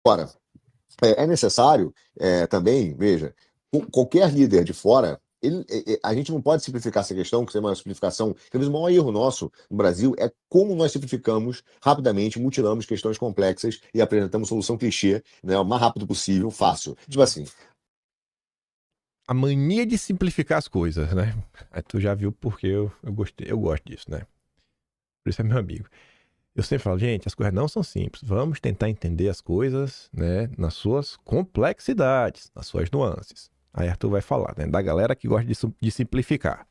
Agora, é necessário também, veja, qualquer líder de fora, a gente não pode simplificar essa questão, que é uma simplificação. Talvez o maior erro nosso no Brasil é como nós simplificamos rapidamente, mutilamos questões complexas e apresentamos solução clichê, né, o mais rápido possível, fácil. Tipo assim, A mania de simplificar as coisas, né? Aí tu já viu porque eu gostei, eu gosto disso, né? Por isso é meu amigo. Eu sempre falo, gente, as coisas não são simples. Vamos tentar entender as coisas, né, nas suas complexidades, nas suas nuances. Aí Arthur vai falar, né, da galera que gosta de simplificar.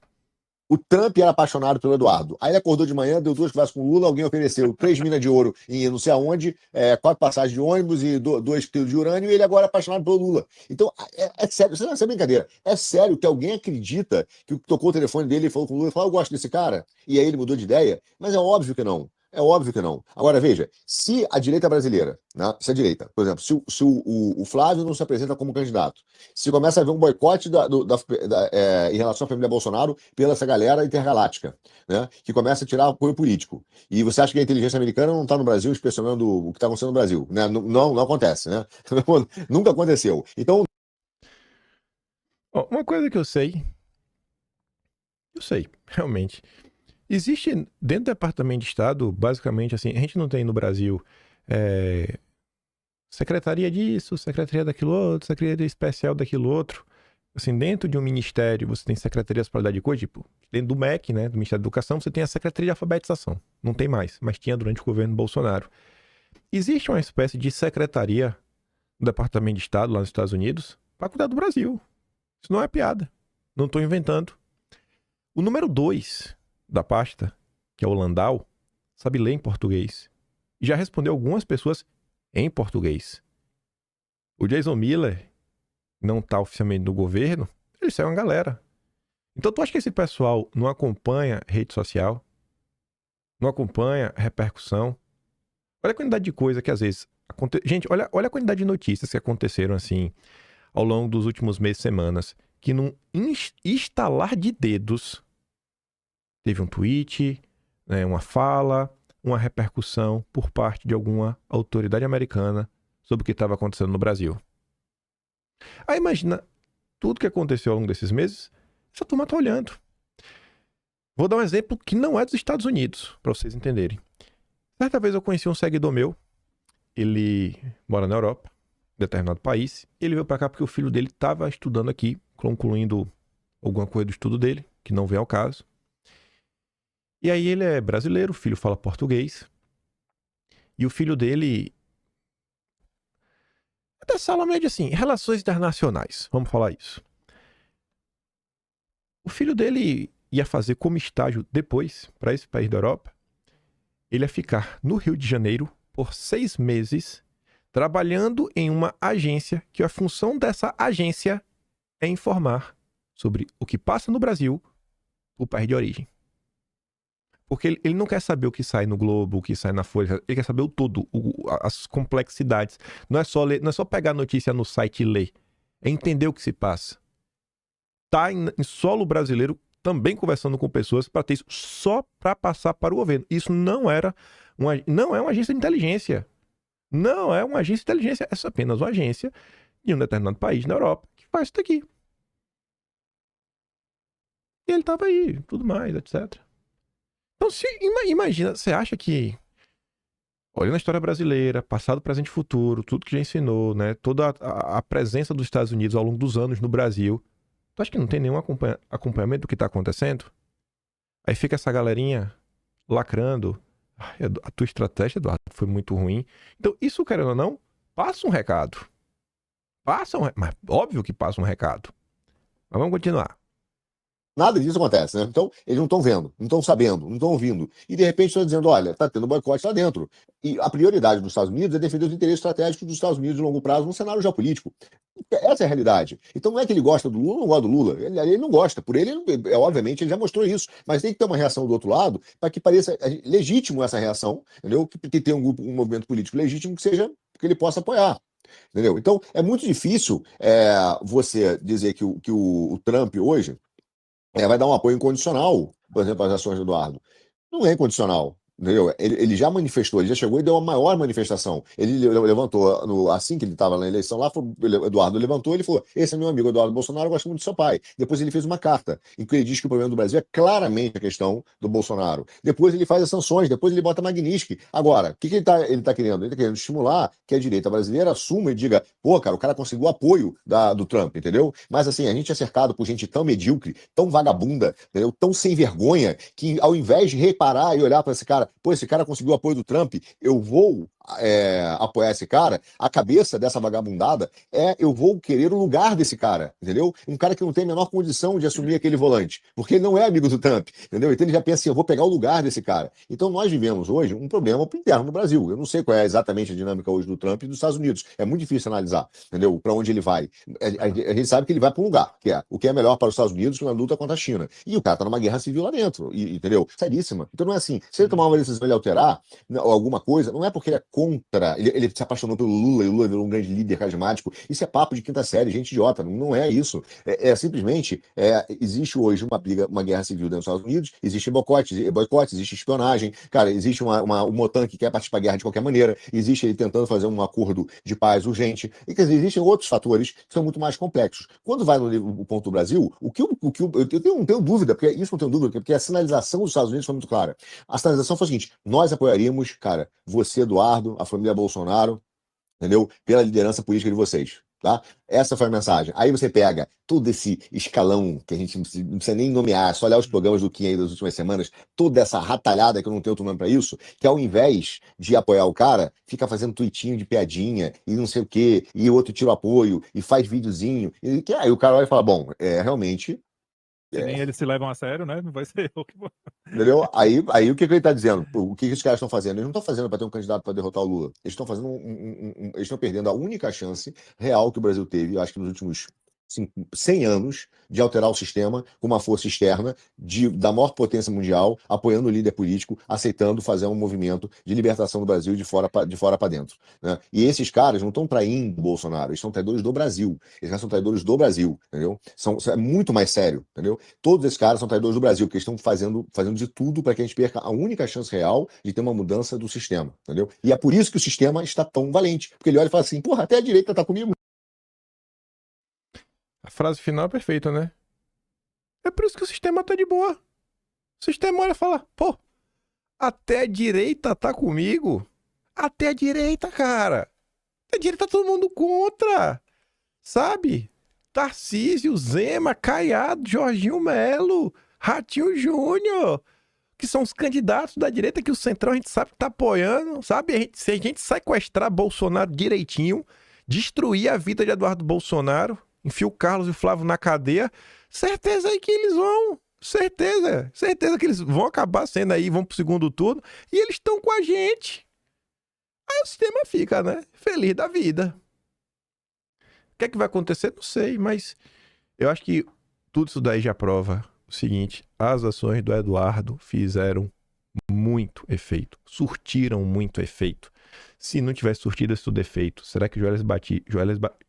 o Trump era apaixonado pelo Eduardo. Aí ele acordou de manhã, deu duas conversas com o Lula, alguém ofereceu 3 minas de ouro em não sei aonde, 4 passagens de ônibus e 2 quilos de urânio, e ele agora é apaixonado pelo Lula. Então, sério, isso não é brincadeira. É sério que alguém acredita que tocou o telefone dele e falou com o Lula e falou: eu gosto desse cara, e aí ele mudou de ideia? Mas é óbvio que não. É óbvio que não. Agora, veja, se a direita brasileira, né, se a direita, por exemplo, se o Flávio não se apresenta como candidato, se começa a haver um boicote em relação à família Bolsonaro pela essa galera intergaláctica, né, que começa a tirar apoio político. E você acha que a inteligência americana não está no Brasil inspecionando o que está acontecendo no Brasil? Né? Não, não acontece, né? Nunca aconteceu. Então, Ó, uma coisa que eu sei, realmente. Existe dentro do Departamento de Estado, basicamente assim, a gente não tem no Brasil é, secretaria disso, secretaria daquilo outro, secretaria especial daquilo outro. Assim, dentro de um ministério, você tem secretarias para dar de coisa, tipo, dentro do MEC, né, do Ministério da Educação, você tem a secretaria de alfabetização. Não tem mais, mas tinha durante o governo Bolsonaro. Existe uma espécie de secretaria do Departamento de Estado lá nos Estados Unidos para cuidar do Brasil. Isso não é piada. Não estou inventando. O número 2 da pasta, que é o Landau, sabe ler em português. E já respondeu algumas pessoas em português. O Jason Miller não está oficialmente no governo, ele saiu uma galera. Então tu acha que esse pessoal não acompanha rede social? Não acompanha repercussão? Olha a quantidade de coisa que às vezes... Gente, olha a quantidade de notícias que aconteceram assim ao longo dos últimos meses, semanas, que num estalar de dedos teve um tweet, né, uma fala, uma repercussão por parte de alguma autoridade americana sobre o que estava acontecendo no Brasil. Aí imagina tudo que aconteceu ao longo desses meses, essa turma tá olhando. Vou dar um exemplo que não é dos Estados Unidos, para vocês entenderem. Certa vez eu conheci um seguidor meu, ele mora na Europa, em determinado país, ele veio para cá porque o filho dele estava estudando aqui, concluindo alguma coisa do estudo dele, que não vem ao caso. E aí ele é brasileiro, o filho fala português, e o filho dele é dessa aula média assim, relações internacionais, vamos falar isso. O filho dele ia fazer como estágio depois, para esse país da Europa, ele ia ficar no Rio de Janeiro por 6 meses, trabalhando em uma agência, que a função dessa agência é informar sobre o que passa no Brasil, o país de origem. Porque ele não quer saber o que sai no Globo, o que sai na Folha, ele quer saber o todo, as complexidades. Não é só ler, não é só pegar a notícia no site e ler, é entender o que se passa. Tá em solo brasileiro também conversando com pessoas para ter isso só para passar para o governo. Isso não é uma agência de inteligência. Não é uma agência de inteligência, é apenas uma agência de um determinado país na Europa que faz isso daqui. E ele tava aí, tudo mais, etc. Então, imagina, você acha que, olhando a história brasileira, passado, presente e futuro, tudo que já ensinou, né, toda a presença dos Estados Unidos ao longo dos anos no Brasil, tu acha que não tem nenhum acompanhamento do que tá acontecendo? Aí fica essa galerinha lacrando. Ai, a tua estratégia, Eduardo, foi muito ruim. Então, isso, querendo ou não, passa um recado. Mas óbvio que passa um recado. Mas vamos continuar. nada disso acontece, né? Então, eles não estão vendo, não estão sabendo, não estão ouvindo. E, de repente, estão dizendo: olha, está tendo boicote lá dentro. E a prioridade dos Estados Unidos é defender os interesses estratégicos dos Estados Unidos de longo prazo no cenário geopolítico. Essa é a realidade. Então, não é que ele gosta do Lula ou não gosta do Lula. Ele não gosta. Por ele, obviamente, ele já mostrou isso. Mas tem que ter uma reação do outro lado para que pareça legítimo essa reação, entendeu? Que tenha um movimento político legítimo que ele possa apoiar. Entendeu? Então, é muito difícil você dizer que o Trump hoje vai dar um apoio incondicional, por exemplo, às ações do Eduardo. Não é incondicional. Entendeu? Ele já manifestou, ele já chegou e deu a maior manifestação. Ele levantou, assim que ele estava na eleição lá, o Eduardo levantou, ele falou: Esse é meu amigo Eduardo Bolsonaro, eu gosto muito do seu pai. Depois ele fez uma carta em que ele diz que o problema do Brasil é claramente a questão do Bolsonaro. Depois ele faz as sanções, depois ele bota Magnitsky. Agora, o que ele tá querendo? Ele está querendo estimular que a direita brasileira assuma e diga: pô, cara, o cara conseguiu apoio do Trump, entendeu? Mas assim, a gente é cercado por gente tão medíocre, tão vagabunda, entendeu? Tão sem vergonha, que ao invés de reparar e olhar para esse cara, pô, esse cara conseguiu o apoio do Trump, eu vou apoiar esse cara, a cabeça dessa vagabundada eu vou querer o lugar desse cara, entendeu? Um cara que não tem a menor condição de assumir aquele volante, porque ele não é amigo do Trump, entendeu? Então ele já pensa assim, eu vou pegar o lugar desse cara. Então nós vivemos hoje um problema interno no Brasil. Eu não sei qual é exatamente a dinâmica hoje do Trump e dos Estados Unidos. É muito difícil analisar, entendeu? Para onde ele vai. A gente sabe que ele vai para um lugar, que é o que é melhor para os Estados Unidos na luta contra a China. E o cara tá numa guerra civil lá dentro, entendeu? Seríssima. Então não é assim. Se ele tomar uma decisão e alterar alguma coisa, não é porque ele é contra, ele se apaixonou pelo Lula e o Lula virou um grande líder carismático. Isso é papo de quinta série, gente idiota. Não é isso. Simplesmente existe hoje uma briga, uma guerra civil dentro dos Estados Unidos, existe boicote, existe espionagem, cara, existe um OTAN que quer participar da guerra de qualquer maneira, existe ele tentando fazer um acordo de paz urgente, e quer dizer, existem outros fatores que são muito mais complexos. Quando vai no ponto do Brasil, eu não tenho dúvida, porque isso não tenho dúvida, porque a sinalização dos Estados Unidos foi muito clara. A sinalização foi a seguinte: nós apoiaríamos, cara, você, Eduardo, a família Bolsonaro, entendeu? Pela liderança política de vocês. Tá? Essa foi a mensagem. Aí você pega todo esse escalão que a gente não precisa nem nomear, só olhar os programas do Kim aí das últimas semanas, toda essa ratalhada que eu não tenho outro nome pra isso, que ao invés de apoiar o cara, fica fazendo tweetinho de piadinha e não sei o quê, e o outro tira o apoio e faz videozinho. Aí o cara olha e fala: Bom, realmente. Se nem eles se levam a sério, né? Não vai ser eu que vou. Entendeu? Aí o que ele está dizendo? O que os caras estão fazendo? Eles não estão fazendo para ter um candidato para derrotar o Lula. Eles estão fazendo eles estão perdendo a única chance real que o Brasil teve, eu acho que nos últimos 100 anos, de alterar o sistema com uma força externa da maior potência mundial, apoiando o líder político, aceitando fazer um movimento de libertação do Brasil de fora para dentro. Né? E esses caras não estão traindo o Bolsonaro, eles são traidores do Brasil. Esses caras são traidores do Brasil, entendeu? É muito mais sério, entendeu? Todos esses caras são traidores do Brasil, porque eles estão fazendo de tudo para que a gente perca a única chance real de ter uma mudança do sistema, entendeu? E é por isso que o sistema está tão valente, porque ele olha e fala assim: porra, até a direita tá comigo. A frase final é perfeita, né? É por isso que o sistema tá de boa. O sistema olha e fala: pô, até a direita tá comigo. Até a direita, cara. Até a direita tá todo mundo contra. Sabe? Tarcísio, Zema, Caiado, Jorginho Melo, Ratinho Júnior, que são os candidatos da direita que o Centrão a gente sabe que tá apoiando, sabe? Se a gente sequestrar Bolsonaro direitinho, destruir a vida de Eduardo Bolsonaro, enfia o Carlos e o Flávio na cadeia, certeza aí que eles vão. Certeza que eles vão acabar sendo aí, vão pro segundo turno, e eles estão com a gente. Aí o sistema fica, né? Feliz da vida. O que é que vai acontecer? Não sei, mas eu acho que tudo isso daí já prova o seguinte: as ações do Eduardo fizeram muito efeito, surtiram muito efeito. Se não tivesse surtido esse defeito, será que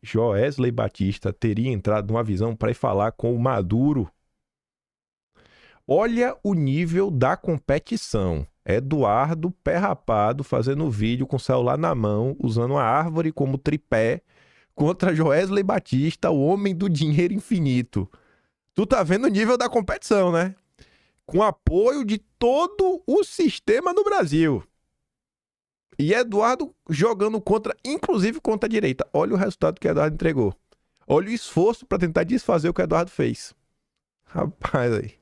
Joesley Batista teria entrado numa visão para ir falar com o Maduro? Olha o nível da competição. Eduardo, pé rapado, fazendo vídeo com o celular na mão, usando a árvore como tripé, contra Joesley Batista, o homem do dinheiro infinito. Tu tá vendo o nível da competição, né? Com apoio de todo o sistema no Brasil. E Eduardo jogando contra, inclusive contra a direita. Olha o resultado que Eduardo entregou. Olha o esforço para tentar desfazer o que Eduardo fez. Rapaz, aí.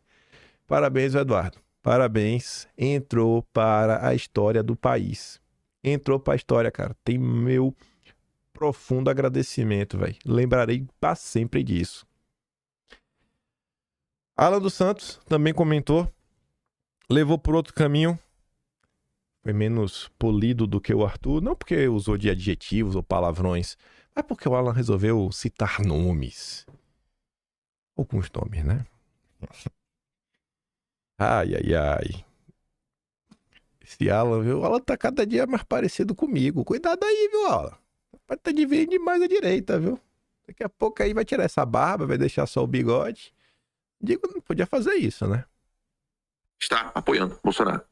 Parabéns, Eduardo. Parabéns. Entrou para a história do país. Entrou para a história, cara. Tem meu profundo agradecimento, velho. Lembrarei para sempre disso. Alan dos Santos também comentou. Levou por outro caminho. Foi menos polido do que o Arthur. Não porque usou de adjetivos ou palavrões, mas porque o Alan resolveu citar nomes. Alguns nomes, né? Ai. Esse Alan, viu? O Alan tá cada dia mais parecido comigo. Cuidado aí, viu, Alan? Pode estar dividindo demais a direita, viu? Daqui a pouco aí vai tirar essa barba, vai deixar só o bigode. Digo, não podia fazer isso, né? Está apoiando Bolsonaro.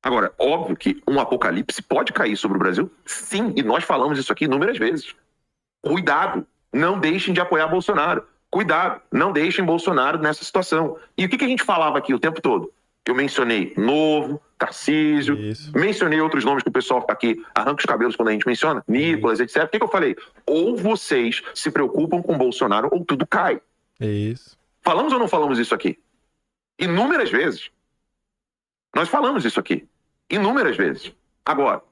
Agora, óbvio que um apocalipse pode cair sobre o Brasil, sim, e nós falamos isso aqui inúmeras vezes. Cuidado, não deixem de apoiar Bolsonaro. Cuidado, não deixem Bolsonaro nessa situação. E o que a gente falava aqui o tempo todo? Eu mencionei Novo, Tarcísio, mencionei outros nomes que o pessoal aqui arranca os cabelos quando a gente menciona, Nicolas, etc. O que eu falei? Ou vocês se preocupam com Bolsonaro ou tudo cai. Isso. Falamos ou não falamos isso aqui? Inúmeras vezes. Nós falamos isso aqui. Inúmeras vezes. Agora,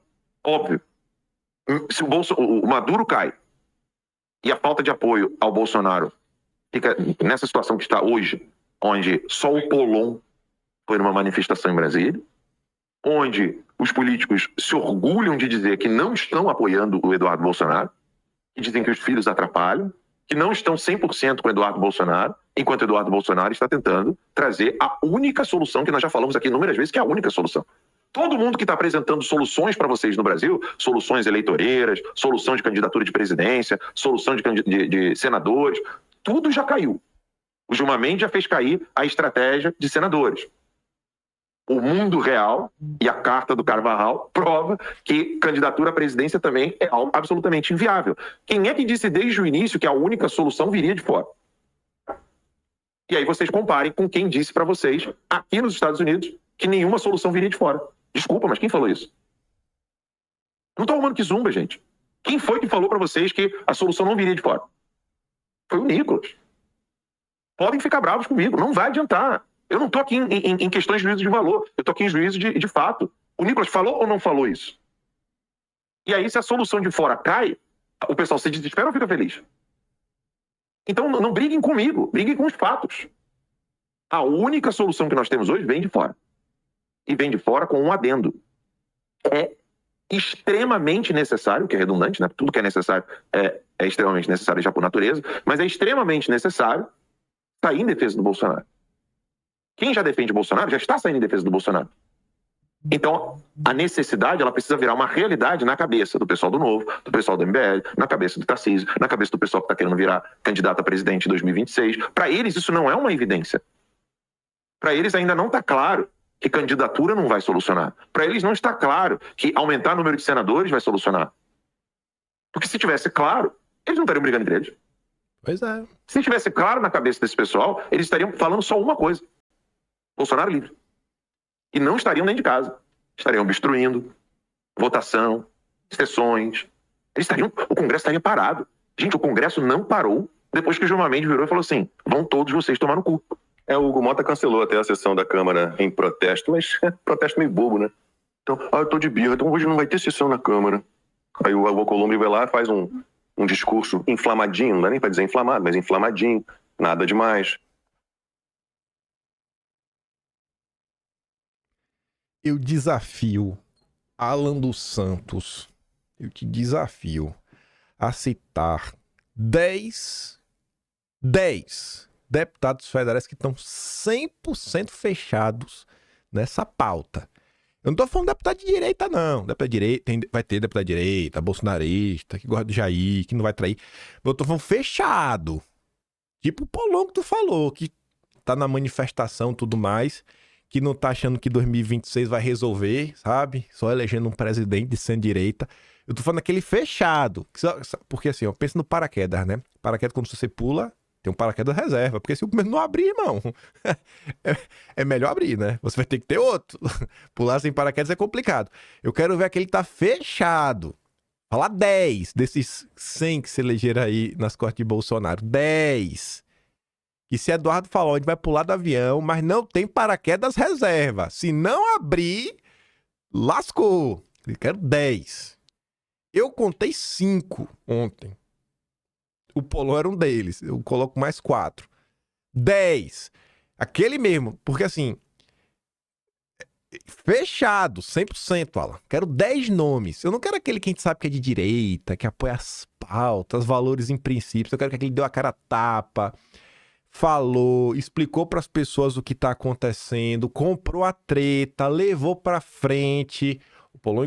óbvio, se o Maduro cai e a falta de apoio ao Bolsonaro fica nessa situação que está hoje, onde só o Polon foi numa manifestação em Brasília, onde os políticos se orgulham de dizer que não estão apoiando o Eduardo Bolsonaro, que dizem que os filhos atrapalham, que não estão 100% com o Eduardo Bolsonaro, enquanto o Eduardo Bolsonaro está tentando trazer a única solução que nós já falamos aqui inúmeras vezes, que é a única solução. Todo mundo que está apresentando soluções para vocês no Brasil, soluções eleitoreiras, solução de candidatura de presidência, solução de senadores, tudo já caiu. O Gilmar Mendes já fez cair a estratégia de senadores. O mundo real e a carta do Carvajal prova que candidatura à presidência também é algo absolutamente inviável. Quem é que disse desde o início que a única solução viria de fora? E aí vocês comparem com quem disse para vocês, aqui nos Estados Unidos, que nenhuma solução viria de fora. Desculpa, mas quem falou isso? Não estou arrumando que zumba, gente. Quem foi que falou para vocês que a solução não viria de fora? Foi o Nicolas. Podem ficar bravos comigo, não vai adiantar. Eu não estou aqui em questões de juízo de valor, eu estou aqui em juízo de fato. O Nicolas falou ou não falou isso? E aí, se a solução de fora cai, o pessoal se desespera ou fica feliz? Então, não briguem comigo, briguem com os fatos. A única solução que nós temos hoje vem de fora. E vem de fora com um adendo. É extremamente necessário, que é redundante, né? Tudo que é necessário é extremamente necessário já por natureza, mas é extremamente necessário sair em defesa do Bolsonaro. Quem já defende o Bolsonaro já está saindo em defesa do Bolsonaro. Então, a necessidade ela precisa virar uma realidade na cabeça do pessoal do Novo, do pessoal do MBL, na cabeça do Tarcísio, na cabeça do pessoal que está querendo virar candidato a presidente em 2026. Para eles, isso não é uma evidência. Para eles ainda não está claro que candidatura não vai solucionar. Para eles não está claro que aumentar o número de senadores vai solucionar. Porque se tivesse claro, eles não estariam brigando entre eles. Pois é. Se tivesse claro na cabeça desse pessoal, eles estariam falando só uma coisa. Bolsonaro livre. E não estariam dentro de casa. Estariam obstruindo votação, sessões. O Congresso estaria parado. Gente, o Congresso não parou depois que o Gilmar Mendes virou e falou assim, vão todos vocês tomar no cu. O Hugo Mota cancelou até a sessão da Câmara em protesto, mas protesto meio bobo, né? Então, eu tô de birra, então hoje não vai ter sessão na Câmara. Aí o Alcolumbre vai lá e faz um discurso inflamadinho, não dá nem pra dizer inflamado, mas inflamadinho, nada demais. Eu desafio Alan dos Santos, eu te desafio a citar 10 deputados federais que estão 100% fechados nessa pauta. Eu não tô falando de deputado de direita, não. Deputado de direita, vai ter deputado de direita, bolsonarista, que gosta do Jair, que não vai trair. Eu tô falando fechado. Tipo o Polon que tu falou, que tá na manifestação e tudo mais, que não tá achando que 2026 vai resolver, sabe? Só elegendo um presidente de centro-direita. Eu tô falando aquele fechado. Porque assim, ó, pensa no paraquedas, né? Paraquedas, quando você pula, tem um paraquedas reserva. Porque se o primeiro não abrir, irmão, é melhor abrir, né? Você vai ter que ter outro. Pular sem paraquedas é complicado. Eu quero ver aquele que tá fechado. Falar 10 desses 100 que se elegeram aí nas cortes de Bolsonaro. 10. E se Eduardo falou, a gente vai pular do avião, mas não tem paraquedas reserva. Se não abrir, lascou. Eu quero 10. Eu contei 5 ontem. O Polon era um deles. Eu coloco mais 4. 10. Aquele mesmo. Porque assim, fechado, 100%, Alan. Quero 10 nomes. Eu não quero aquele que a gente sabe que é de direita, que apoia as pautas, valores em princípios. Eu quero que aquele deu a cara a tapa, falou, explicou para as pessoas o que tá acontecendo, comprou a treta, levou para frente. O Polon